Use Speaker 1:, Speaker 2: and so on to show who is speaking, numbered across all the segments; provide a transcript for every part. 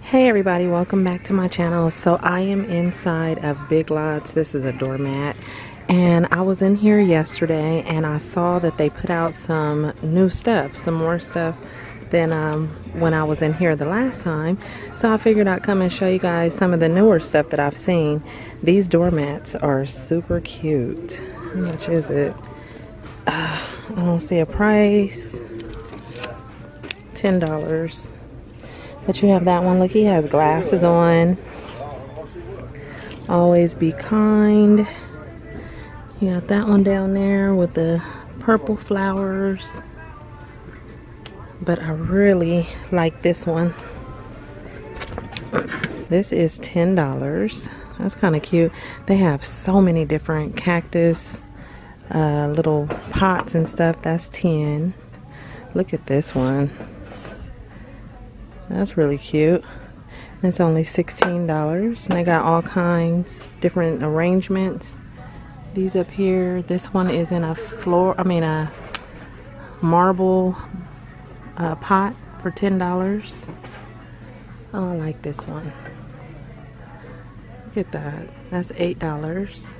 Speaker 1: Hey everybody, welcome back to my channel. So I am inside of Big Lots. This is a doormat, and I was in here yesterday and I saw that they put out some new stuff, some more stuff than when I was in here the last time. So I figured I'd come and show you guys some of the newer stuff that I've seen. These doormats are super cute. How much is it? I don't see a price. $10. But you have that one. Look, he has glasses on. Always be kind. You got that one down there with the purple flowers. But I really like this one. This is $10. That's kind of cute. They have so many different cactus little pots and stuff. That's $10. Look at this one. That's really cute. It's only $16. And they got all kinds, different arrangements. These up here, this one is in a a marble pot for $10. Oh, I like this one. Look at that. That's $8.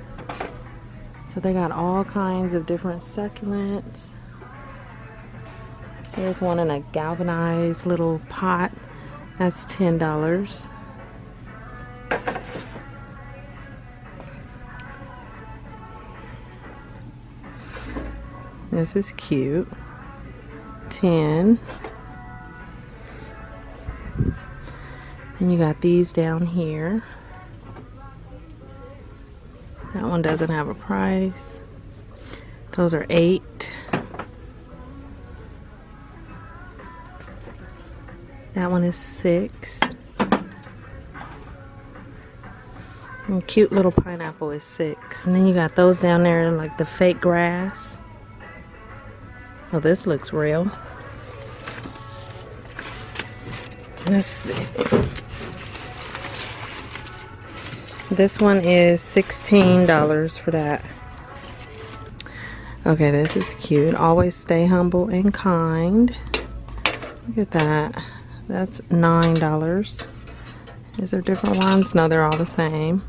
Speaker 1: So they got all kinds of different succulents. Here's one in a galvanized little pot. That's $10. This is cute. $10. And you got these down here. That one doesn't have a price. Those are $8. That one is $6. And cute little pineapple is $6. And then you got those down there like the fake grass. Oh, this looks real. Let's see. This one is $16 for that. Okay, this is cute. Always stay humble and kind. Look at that. That's $9. Is there different ones? No, they're all the same.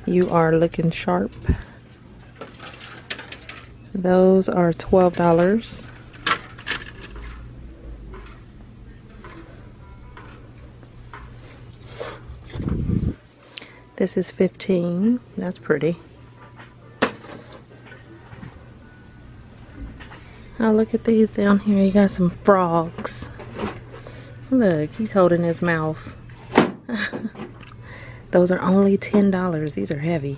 Speaker 1: You are looking sharp. Those are $12. This is $15. That's pretty. Oh, look at these down here. You got some frogs. Look, he's holding his mouth. Those are only $10. These are heavy.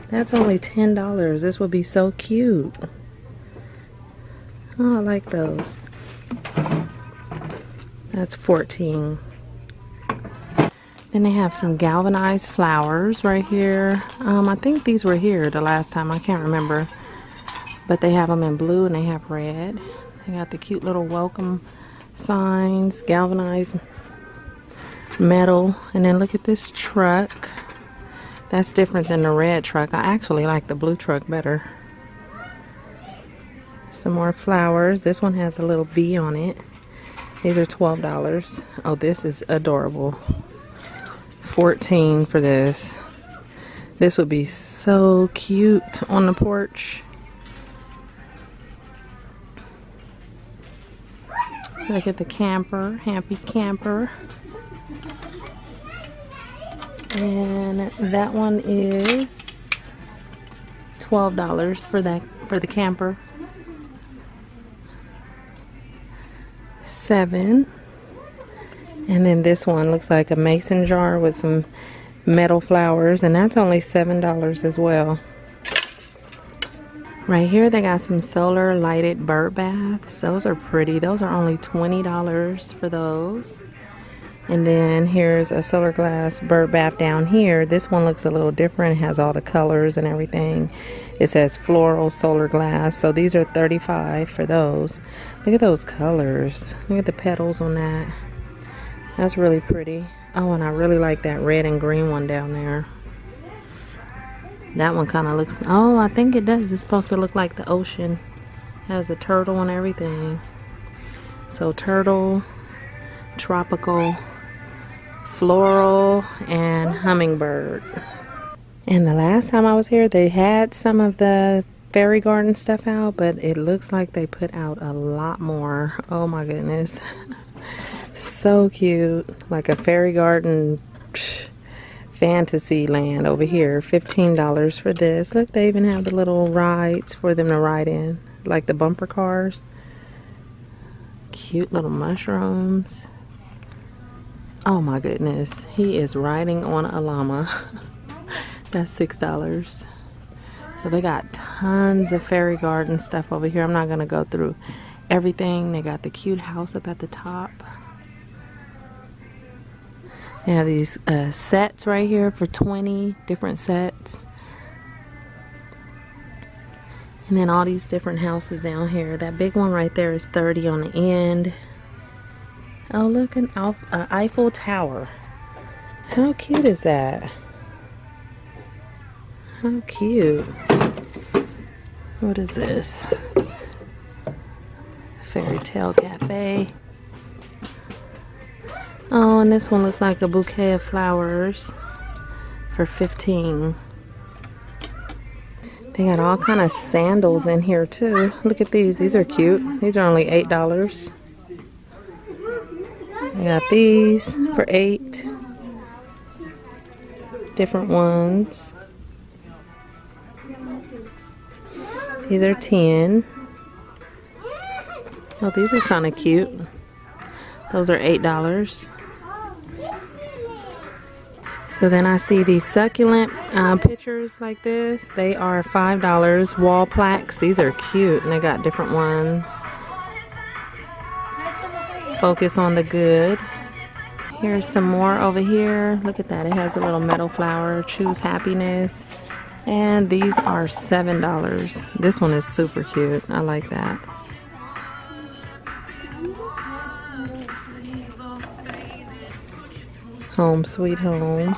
Speaker 1: That's only $10. This will be so cute. Oh, I like those. That's $14. Then they have some galvanized flowers right here. I think these were here the last time. I can't remember. But they have them in blue and they have red. They got the cute little welcome signs, galvanized metal. And then look at this truck. That's different than the red truck. I actually like the blue truck better. Some more flowers. This one has a little bee on it. These are $12. Oh, this is adorable. $14 for this. This would be so cute on the porch. Look at the camper, happy camper. And that one is $12 for the camper. $7. And then this one looks like a mason jar with some metal flowers, and that's only $7 as well. Right here they got some solar lighted bird baths. Those are pretty. Those are only $20 for those. And then here's a solar glass bird bath down here. This one looks a little different. It has all the colors and everything. It says floral solar glass. So these are $35 for those. Look at those colors. Look at the petals on that. That's really pretty. Oh, and I really like that red and green one down there. That one kind of looks, oh, I think it does. It's supposed to look like the ocean. It has a turtle and everything. So turtle, tropical floral and hummingbird. And the last time I was here, they had some of the fairy garden stuff out, but it looks like they put out a lot more. Oh my goodness. So cute. Like a fairy garden fantasy land over here. $15 for this. Look, they even have the little rides for them to ride in, like the bumper cars. Cute little mushrooms. Oh my goodness, he is riding on a llama. That's $6. So they got tons of fairy garden stuff over here. I'm not gonna go through everything. They got the cute house up at the top. They have these sets right here for 20 different sets. And then all these different houses down here. That big one right there is 30 on the end. Oh, look, an Eiffel Tower. How cute is that? How cute. What is this? Fairy Tale Cafe. Oh, and this one looks like a bouquet of flowers for $15. They got all kind of sandals in here too. Look at these. These are cute. These are only $8. I got these for $8. Different ones. These are $10. Oh, these are kind of cute. Those are $8. So then I see these succulent pictures like this. They are $5. Wall plaques. These are cute, and they got different ones. Focus on the good. Here's some more over here. Look at that. It has a little metal flower. Choose happiness. And these are $7. This one is super cute. I like that. Home Sweet Home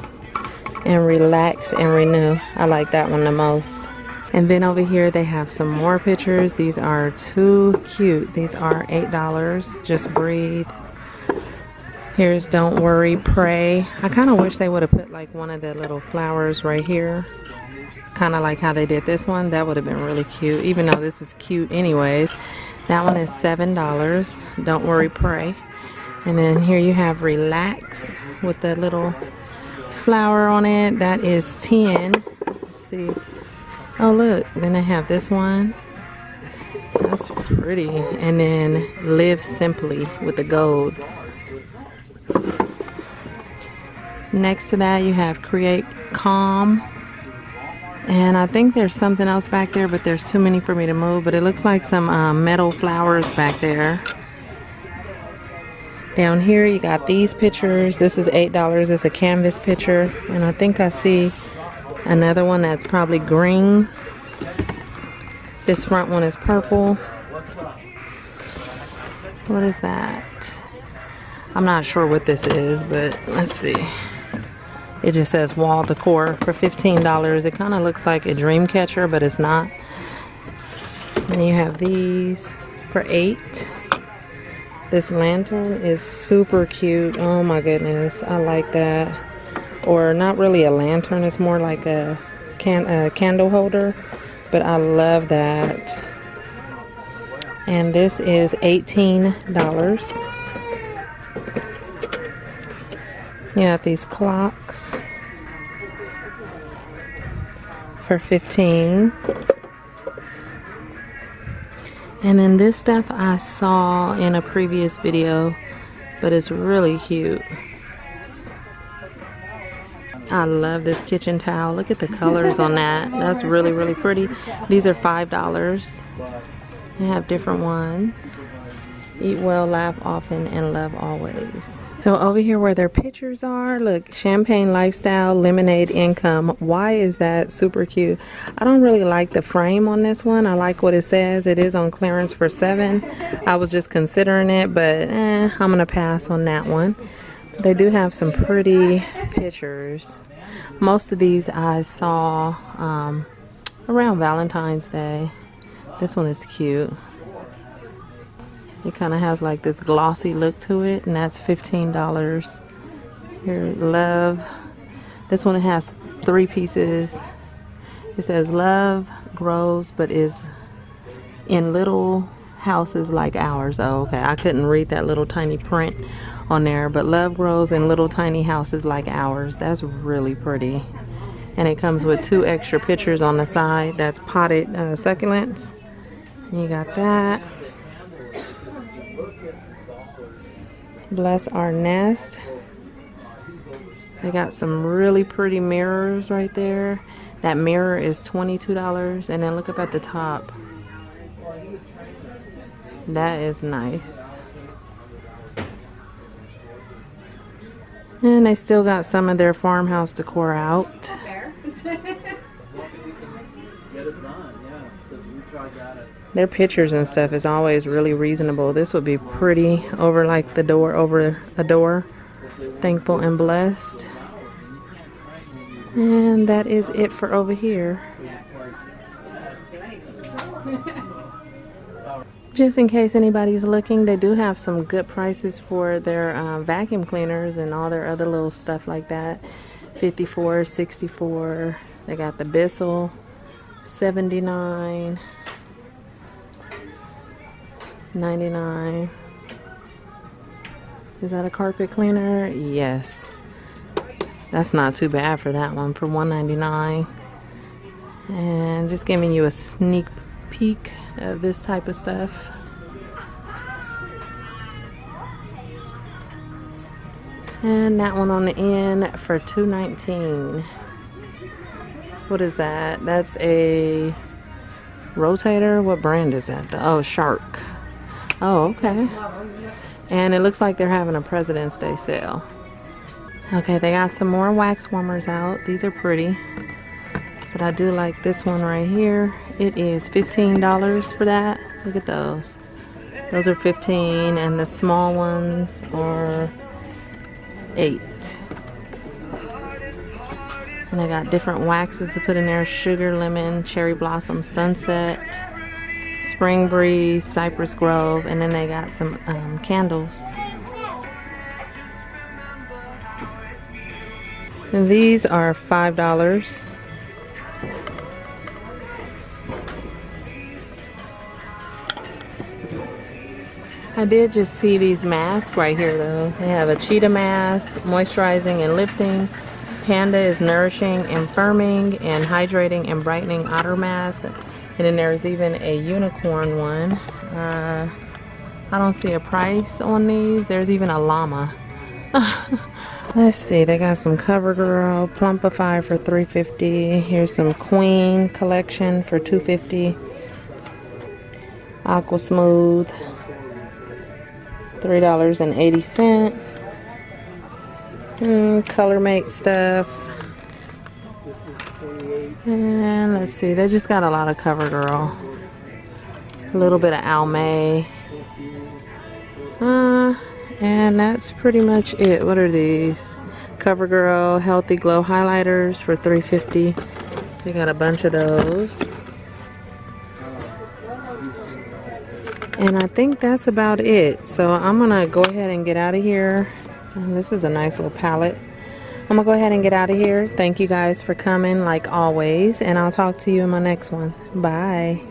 Speaker 1: and Relax and Renew. I like that one the most. And then over here they have some more pictures. These are too cute. These are $8. Just Breathe. Here's Don't Worry, Pray. I kind of wish they would have put like one of the little flowers right here. Kind of like how they did this one. That would have been really cute, even though this is cute anyways. That one is $7. Don't Worry, Pray. And then here you have Relax with the little flower on it. That is $10. Let's see. Oh look, then I have this one. That's pretty. And then Live Simply with the gold. Next to that you have Create Calm. And I think there's something else back there, but there's too many for me to move. But it looks like some metal flowers back there. Down here you got these pictures. This is $8. It's a canvas picture. And I think I see another one that's probably green. This front one is purple. What is that? I'm not sure what this is, but let's see. It just says Wall Decor for $15. It kind of looks like a dream catcher, but it's not. And you have these for $8. This lantern is super cute. Oh my goodness, I like that. Or not really a lantern, it's more like a candle holder, but I love that. And this is $18. You have these clocks for $15. And then this stuff I saw in a previous video, but it's really cute. I love this kitchen towel. Look at the colors on that. That's really, really pretty. These are $5. They have different ones. Eat well, laugh often, and love always. So over here where their pictures are, look, Champagne Lifestyle, Lemonade Income. Why is that super cute? I don't really like the frame on this one. I like what it says. It is on clearance for $7. I was just considering it, but I'm gonna pass on that one. They do have some pretty pictures. Most of these I saw around Valentine's Day. This one is cute. It kind of has like this glossy look to it, and that's $15. Here, love. This one has 3 pieces. It says love grows but is in little houses like ours. Oh, okay. I couldn't read that little tiny print on there, but love grows in little tiny houses like ours. That's really pretty. And it comes with 2 extra pictures on the side. That's potted succulents. And you got that. Bless our nest. They got some really pretty mirrors right there. That mirror is $22. And then look up at the top. That is nice. And they still got some of their farmhouse decor out. Their pictures and stuff is always really reasonable. This would be pretty over like the door, over a door. Thankful and blessed. And that is it for over here. Just in case anybody's looking, they do have some good prices for their vacuum cleaners and all their other little stuff like that. $54, $64. They got the Bissell, $79, $99. Is that a carpet cleaner? Yes. That's not too bad for that one, for $1.99. And just giving you a sneak peek of this type of stuff. And that one on the end for $2.19. What is that? That's a rotator. What brand is that? Oh, Shark. Oh, okay. And it looks like they're having a President's Day sale. Okay, they got some more wax warmers out. These are pretty. But I do like this one right here. It is $15 for that. Look at those. Those are $15, and the small ones are $8. And I got different waxes to put in there. Sugar, lemon, cherry blossom, sunset, spring breeze, cypress grove, and then they got some candles. And these are $5. I did just see these masks right here though. They have a cheetah mask, moisturizing and lifting. Panda is nourishing and firming and hydrating and brightening otter mask. And then there's even a unicorn one. I don't see a price on these. There's even a llama. Let's see, they got some CoverGirl Plumpify for $3.50. Here's some Queen collection for $2.50. Aqua Smooth, $3.80. ColorMate stuff. And let's see, they just got a lot of CoverGirl. A little bit of Almay. And that's pretty much it. What are these? CoverGirl Healthy Glow Highlighters for $3.50. They got a bunch of those. And I think that's about it. So I'm gonna go ahead and get out of here. And this is a nice little palette. I'm gonna go ahead and get out of here. Thank you guys for coming like always, and I'll talk to you in my next one. Bye.